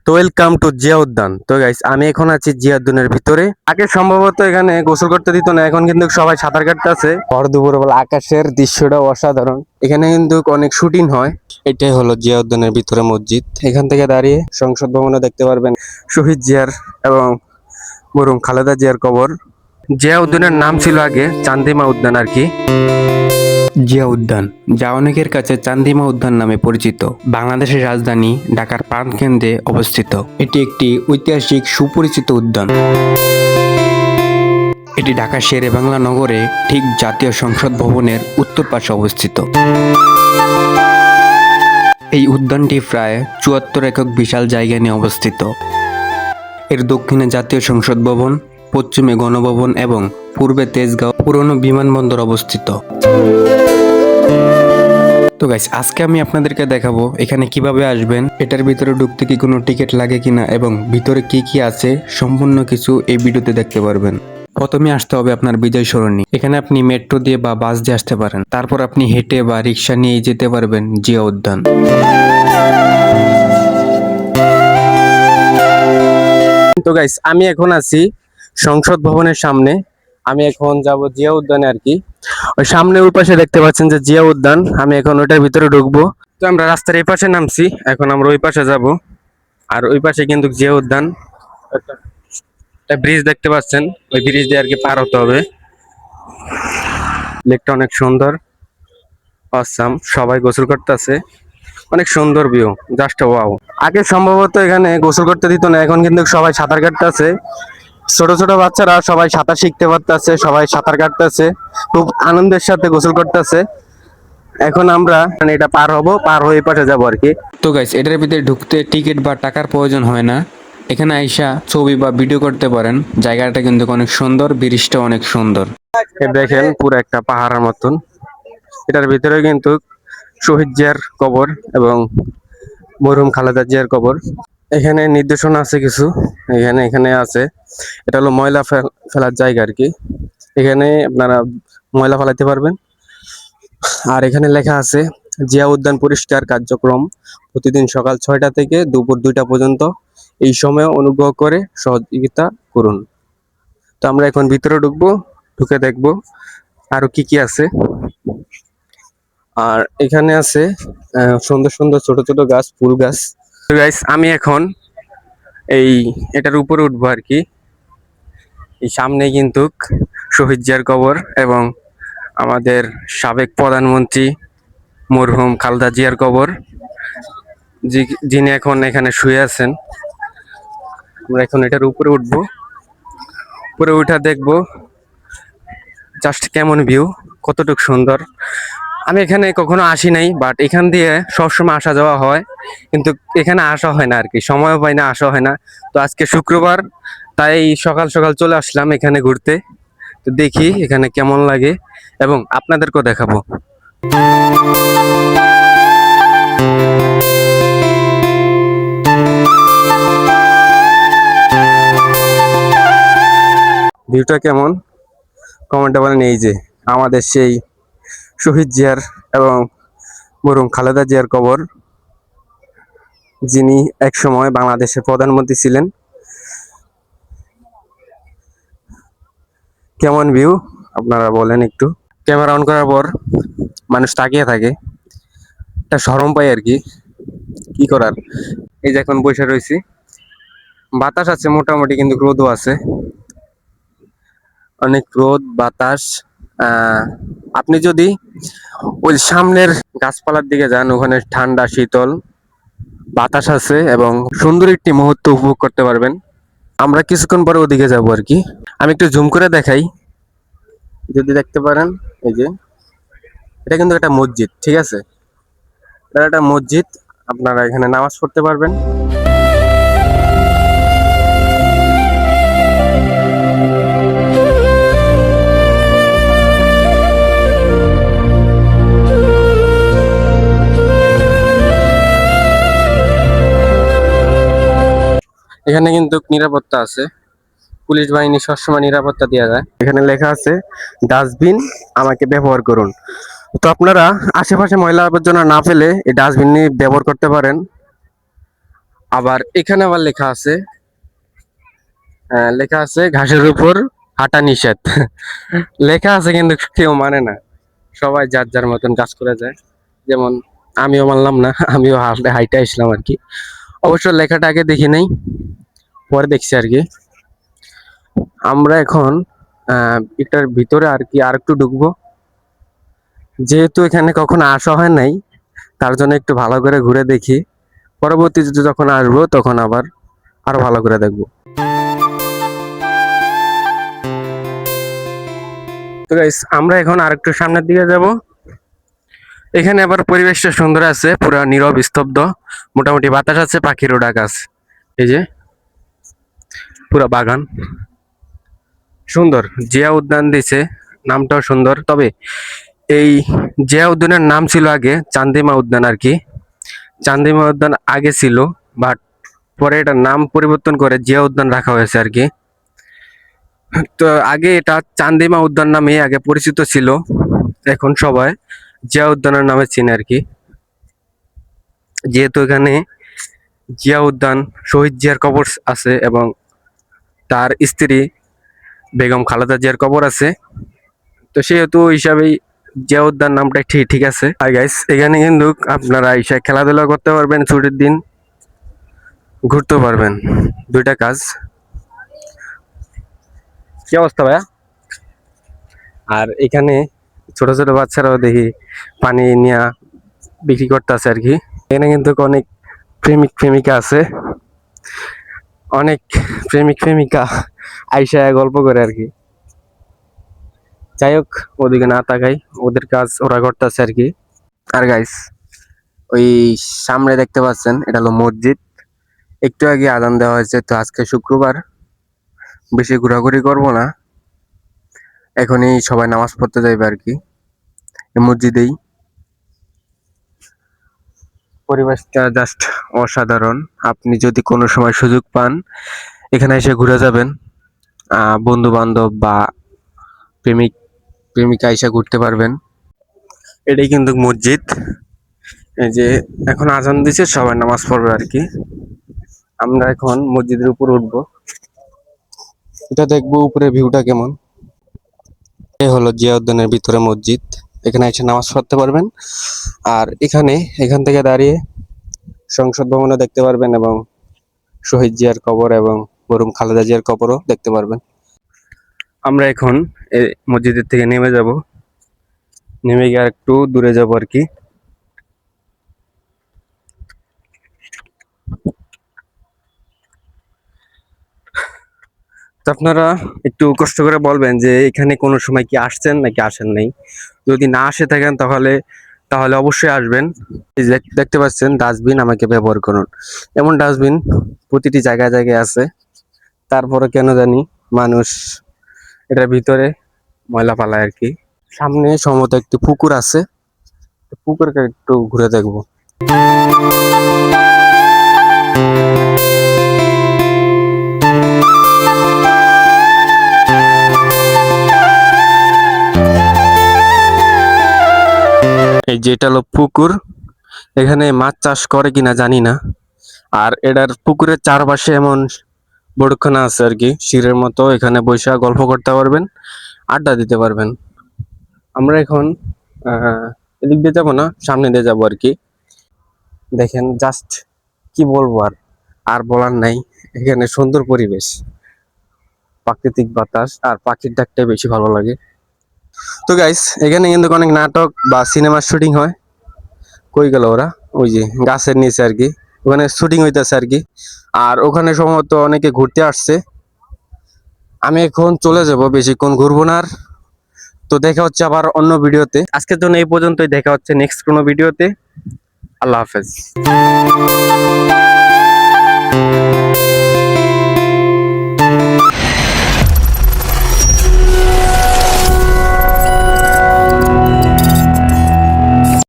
তো welcome to Zia উদ্যান। তো গাইস, আমি এখন আছি জিয়া উদ্যানের ভিতরে। আগে সম্ভবত এখানে গোসল করতে দিত না, এখন কিন্তু সবাই সাঁতার কাটতে আছে। ভর দুপুর বেলা আকাশের দৃশ্যটা অসাধারণ। এখানে কিন্তু অনেক শুটিং হয়। এটাই হলো জিয়া উদ্যানের ভিতরে মসজিদ। এখান থেকে দাঁড়িয়ে সংসদ ভবনে দেখতে পারবেন শহীদ জিয়ার এবং মরহুম খালেদা জিয়ার কবর। জিয়া উদ্যানের নাম ছিল আগে চান্দিমা উদ্যান আর কি। জিয়া উদ্যান, যা অনেকের কাছে চান্দিমা উদ্যান নামে পরিচিত, বাংলাদেশের রাজধানী ঢাকার প্রাণকেন্দ্রে অবস্থিত। এটি একটি ঐতিহাসিক সুপরিচিত উদ্যান। এটি ঢাকার শেরে বাংলা নগরে ঠিক জাতীয় সংসদ ভবনের উত্তর পাশে অবস্থিত। এই উদ্যানটি প্রায় ৭৪ একক বিশাল জায়গা নিয়ে অবস্থিত। এর দক্ষিণে জাতীয় সংসদ ভবন, পশ্চিমে গণভবন এবং পূর্বে তেজগাঁও পুরনো বিমানবন্দর অবস্থিত। তো গাইস, আজকে আমি আপনাদেরকে দেখাবো এখানে কিভাবে আসবেন, এটার ভিতরে ঢুকতে কি কোনো টিকিট লাগে কিনা এবং ভিতরে কি কি আছে সম্পূর্ণ কিছু এই ভিডিওতে দেখতে পারবেন। প্রথমে আসতে হবে আপনার বিজয় সরণি। এখানে আপনি মেট্রো দিয়ে বা বাস দিয়ে আসতে পারেন। তারপর আপনি হেঁটে বা রিক্সা নিয়ে যেতে পারবেন জিয়া উদ্যান। তো গাইস, আমি এখন আছি সংসদ ভবনের সামনে। আমি এখন যাব জিয়া উদ্যানে আর কি। ওই সামনে ওই পাশে দেখতে পাচ্ছেন যে জিয়া উদ্যান, আমি এখন ওইটার ভিতরে ঢুকবো। তো আমরা রাস্তার এই পাশে নামছি, এখন আমরা ওই পাশে যাব। আর ওই পাশে কিন্তু জিয়া উদ্যান। একটা ব্রিজ দেখতে পাচ্ছেন, ওই ব্রিজ দিয়ে আর কি পার হতে হবে। লেকটা অনেক সুন্দর, অসাম। সবাই গোসল করতেছে, অনেক সুন্দর ভিউ, জাস্ট ওয়াও। আগে সম্ভবত এখানে গোসল করতে দিত না, এখন কিন্তু সবাই সাঁতার কাটতেছে। ছোট ছোট বাচ্চারা সবাই সাঁতার শিখতে পারতেছে, সবাই সাঁতার কাটতেছে, খুব আনন্দের সাথে গোসল করতেছে। এখন আমরা এটা পার হব, পার হয়ে পাশে যাবো আর কি। তো গাইস, এটার ভিতরে ঢুকতে টিকিট বা টাকার প্রয়োজন হয় না। এখানে আইসা ছবি বা ভিডিও করতে পারেন। জায়গাটা কিন্তু অনেক সুন্দর, ব্রিজটা অনেক সুন্দর। দেখেন পুরো একটা পাহাড়ের মতন। এটার ভিতরে কিন্তু শহীদ জিয়ার কবর এবং মরহুম খালেদা জিয়ার কবর। এখানে নির্দেশনা আছে কিছু, এখানে এখানে আছে। এটা হলো ময়লা ফেলার জায়গা আর কি। এখানে আপনারা ময়লা ফেলাতে পারবেন। আর এখানে লেখা আছে জিয়া উদ্যান পরিষ্কার কার্যক্রম প্রতিদিন সকাল ৬টা থেকে দুপুর ২টা পর্যন্ত। এই সময় অনুগ্রহ করে সহযোগিতা করুন। তো আমরা এখন ভিতরে ঢুকবো, ঢুকে দেখবো আরো কি কি আছে। আর এখানে আছে সুন্দর সুন্দর ছোট ছোট গাছ, ফুল গাছ। তো গাইস, আমি এখন এই এটার উপরে উঠবো আর কি। এই সামনে কিন্তু শহীদ জিয়ার কবর এবং আমাদের সাবেক প্রধানমন্ত্রী মরহুম খালেদা জিয়ার কবর, যিনি এখন এখানে শুয়ে আছেন। আমরা এখন এটার উপরে উঠবো, উপরে উঠা দেখবো জাস্ট কেমন ভিউ, কতটুকু সুন্দর। আমি এখানে কখনো আসি নাই, বাট এখান দিয়ে সবসময় আসা যাওয়া হয়, কিন্তু এখানে আসা হয় না আর কি, সময়ও পাই না, আসা হয় না। তো আজকে শুক্রবার, তাই সকাল সকাল চলে আসলাম এখানে ঘুরতে। তো দেখি এখানে কেমন লাগে এবং আপনাদেরকেও দেখাবো। ভিউটা কেমন কমেন্টে বলেন। এই যে আমাদের সেই শহীদ জিয়ার এবং মরহুম খালেদা জিয়ার কবর, যিনি একসময় বাংলাদেশের প্রধানমন্ত্রী ছিলেন। কেমন ভিউ আপনারা বলেন একটু। ক্যামেরা অন করার পর মানুষ তাকিয়ে থাকে, একটা শরম পাই আর কি। কি করার। এই যে এখন বসে রয়েছি, বাতাস আছে মোটামুটি, কিন্তু রোদও আছে, অনেক রোদ বাতাস। আপনি যদি ওই সামনের গাছপালার দিকে যান, ওখানে ঠান্ডা শীতল বাতাস আছে এবং সুন্দর একটি মুহূর্ত উপভোগ করতে পারবেন। আমরা কিছুক্ষণ পরে ওদিকে যাবো আর কি। আমি একটু জুম করে দেখাই, যদি দেখতে পারেন। এই যে এটা কিন্তু একটা মসজিদ, ঠিক আছে, এটা একটা মসজিদ। আপনারা এখানে নামাজ পড়তে পারবেন। এখানে কিন্তু নিরাপত্তা আছে, পুলিশ বাহিনী সবসময় নিরাপত্তা দেওয়া যায়। এখানে লেখা আছে ডাস্টবিন আমাকে ব্যবহার করুন। তো আপনারা আশেপাশে ময়লা আবর্জনা না ফেলে এই ডাস্টবিন নিয়ে ব্যবহার করতে পারেন। আবার এখানে আবার লেখা আছে, লেখা আছে ঘাসের উপর হাঁটা নিষেধ। লেখা আছে কিন্তু কেউ মানে না, সবাই যার যার মতন কাজ করে যায়। যেমন আমিও মানলাম না, আমিও হাইটে আসলাম আর কি। অবশ্য লেখাটা আগে দেখি নাই, পরে দেখছি আর কি। আমরা এখন এটার ভিতরে আর কি আর একটু ঢুকবো, যেহেতু এখানে কখনো আসা হয় নাই, তার জন্য একটু ভালো করে ঘুরে দেখি। পরবর্তীতে যখন আসবো তখন আবার আরো ভালো করে দেখবো। তো গাইস, আমরা এখন আরেকটু সামনের দিকে যাব। এখানে আবার পরিবেশটা সুন্দর আছে, পুরা নীরব স্তব্ধ, মোটামুটি বাতাস আছে, পাখিরও ডাক আছে। এই যে পুরা বাগান সুন্দর, জিয়া উদ্যান দিছে, নামটাও সুন্দর। তবে এই জিয়া উদ্যানের নাম ছিল আগে চান্দিমা উদ্যান আর কি। চান্দিমা উদ্যান আগে ছিল, বাট পরে এটার নাম পরিবর্তন করে জিয়া উদ্যান রাখা হয়েছে আর কি। তো আগে এটা চান্দিমা উদ্যান নামে আগে পরিচিত ছিল, এখন সবাই জিয়া উদ্যানের নামে চিনে আর কি। যেহেতু এখানে জিয়া উদ্যান, শহীদ জিয়ার কবর আছে এবং তার স্ত্রী বেগম খালেদা জিয়ার কবর আছে, তো সেহেতু হিসাবেই জিয়া উদ্যান নামটা ঠিক ঠিক আছে। আর গাইস, এখানে কিন্তু আপনারা এসে খেলাধুলা করতে পারবেন, ছুটির দিন ঘুরতে পারবেন, দুইটা কাজ। কি অবস্থা ভাইয়া? আর এখানে ছোট ছোট বাচ্চারাও দেখি পানি নিয়ে বিক্রি করতে আছে আর কি। এখানে কিন্তু অনেক প্রেমিক প্রেমিকা আছে, অনেক প্রেমিক প্রেমিকা আইসা গল্প করে আর কি। যাই হোক, ওদিকে না তাকাই, ওদের কাজ ওরা করতেছে আর কি। আর গাইস, ওই সামনে দেখতে পাচ্ছেন এটা হলো মসজিদ। একটু আগে আজান দেওয়া হয়েছে, তো আজকে শুক্রবার, বেশি ঘোরাঘুরি করব না, এখনই সবাই নামাজ পড়তে যাইবে আর কি এই মসজিদেই। পরিবেশটা জাস্ট অসাধারণ। আপনি যদি কোনো সময় সুযোগ পান, এখানে এসে ঘুরে যাবেন, বন্ধু বান্ধব বা প্রেমিক প্রেমিকা এসে ঘুরতে পারবেন। এটাই কিন্তু মসজিদ। এই যে এখন আজান দিছে, সবাই নামাজ পড়বে আর কি। আমরা এখন মসজিদের উপর উঠবো, এটা দেখবো উপরে ভিউটা কেমন। এই হলো জিয়া উদ্যানের ভিতরে মসজিদ, এখানে এসে নামাজ পড়তে পারবেন। আর এখান থেকে দাঁড়িয়ে সংসদ ভবনও দেখতে পারবেন এবং শহীদ জিয়ার কবর এবং মরহুম খালেদা জিয়ার কবরও দেখতে পারবেন। আমরা এখন এই মসজিদের থেকে নেমে যাব, নেমে গিয়ে একটু দূরে যাব আর কি। তো আপনারা একটু কষ্ট করে বলবেন যে এখানে কোনো সময় কি আসছেন নাকি আসেন নাই। যদি না আসে থাকেন তাহলে তাহলে অবশ্যই আসবেন। এই যে দেখতে পাচ্ছেন ডাস্টবিন, আমাকে ব্যবহার করুন, এমন ডাস্টবিন প্রতিটি জায়গায় জায়গায় আছে। তারপরে কেন জানি মানুষ এটার ভিতরে ময়লা ফালায় আর কি। সামনে সম্ভবত একটি পুকুর আছে, পুকুরকে একটু ঘুরে দেখবো। এই যেটা হলো পুকুর, এখানে মাছ চাষ করে কিনা জানি না। আর এটার পুকুরের চারপাশে এমন বড়খানা আছে আর কি, শিরের মতো, এখানে বসে গল্প করতে পারবেন, আড্ডা দিতে পারবেন। আমরা এখন এদিক দিয়ে যাবো না, সামনে দিয়ে যাবো আর কি। দেখেন জাস্ট কি বলবো, আর আর বলার নাই। এখানে সুন্দর পরিবেশ, প্রাকৃতিক বাতাস আর পাখির ডাকটাই বেশি ভালো লাগে। তো গাইস, এখানে কিন্তু অনেক নাটক বা সিনেমার শুটিং হয়। কই গেল ওরা? ওই যে গাছের নিচে আর কি, ওখানে শুটিং হইতেছে আর কি। আর ওখানে সম্ভবত অনেকে ঘুরতে আসছে। আমি এখন চলে যাব, বেশিক্ষণ ঘুরবো না আর। তো দেখা হচ্ছে আবার অন্য ভিডিওতে, আজকের জন্য এই পর্যন্তই, দেখা হচ্ছে নেক্সট কোনো ভিডিওতে। আল্লাহ হাফেজ।